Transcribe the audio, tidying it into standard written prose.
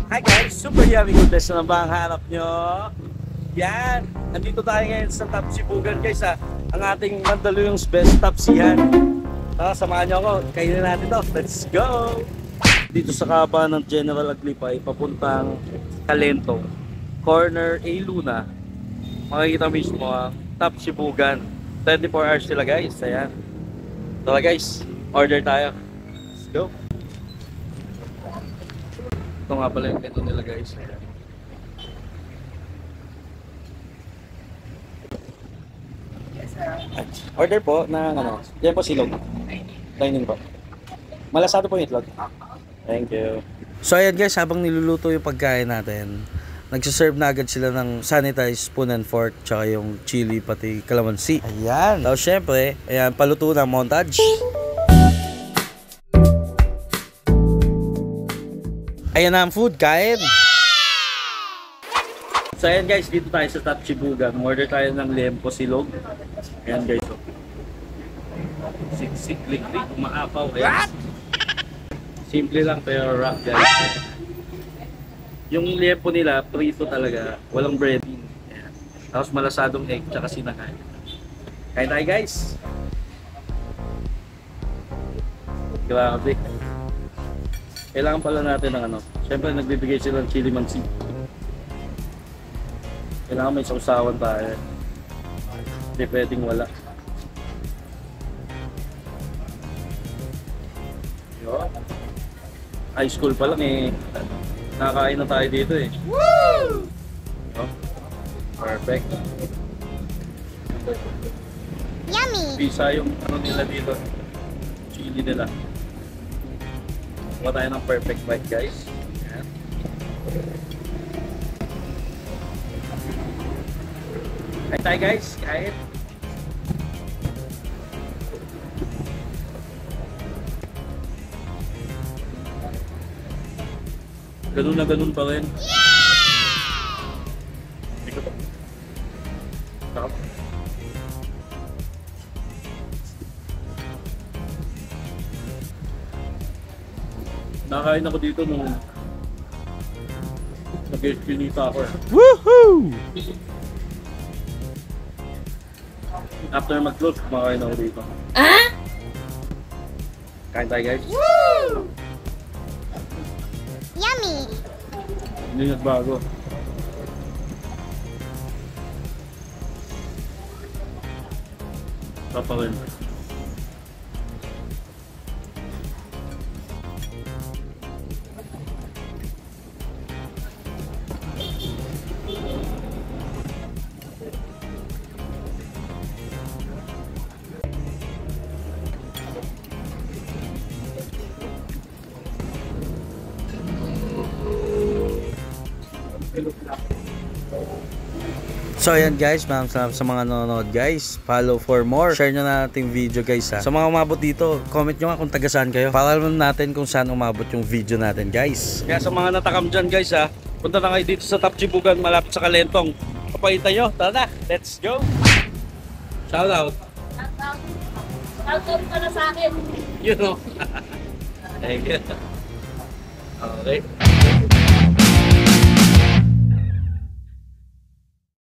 Hi guys, super yummy goodness na ba ang hanap nyo? Yan, nandito tayo ngayon sa Tapsibugan guys ha. Ang ating Mandaluyong's best tapsihan. Samahan nyo ako, kainin natin to. Let's go! Dito sa kaba ng General Aglipay, papuntang Calentong, corner A Luna, makikita mismo ang Tapsibugan. 24 hours sila guys, ayan. Tara guys, order tayo. Let's go! Ito nga pala yung menu nila guys. Ayan. Order po na ano, yan po silog. Dining po. Malasado po yung itlog. Thank you. So ayan guys, habang niluluto yung pagkain natin, nagsiserve na agad sila ng sanitized spoon and fork, tsaka yung chili pati calamansi. Ayan. So syempre, ayan, paluto na montage. Ayan na ang food, kain! So ayan guys, dito tayo sa Tapsibugan. Order tayo ng lempo silog. Ayan guys. Oh. Siksik, liklik, umaapaw. Ayan. Simple lang pero rock guys. Yung lempo nila, prito talaga. Walang breading. Ayan. Tapos malasadong egg, tsaka sinangay. Kain tayo guys! Grabe. Kailangan pala natin ng ano. Siyempre nagbibigay sila ng chili mansi. Kailangan may sausawan tayo. Hindi pwedeng wala. Yo. High school pa lang eh. Nakakain na tayo dito eh. Woo! Yo. Perfect. Yummy! Pisa yung ano nila dito. Chili nila. Kuha tayo ng perfect bite guys. Ayan. Kain tayo guys, kain. Ganun na ganun pa rin. Ito pa. Sarap. Nakain ako dito nung nag-eskinita ako. Woohoo! After mag-close, kumakain ako dito. Ah? Kain tayo guys. Woo! Yummy! Hindi nagbago. Papawin. So ayan guys, maraming salamat sa mga nanonood guys. Follow for more. Share nyo na natin video guys ha. Sa mga umabot dito, comment nyo nga kung taga saan kayo. Para alam natin kung saan umabot yung video natin guys. Kaya sa mga natakam dyan guys ha, punta na kayo dito sa Tapsibugan, malapit sa Calentong. Papahinta nyo, tara na, let's go! Shout out! Shout out ka na sa akin! You know. Thank you. Okay.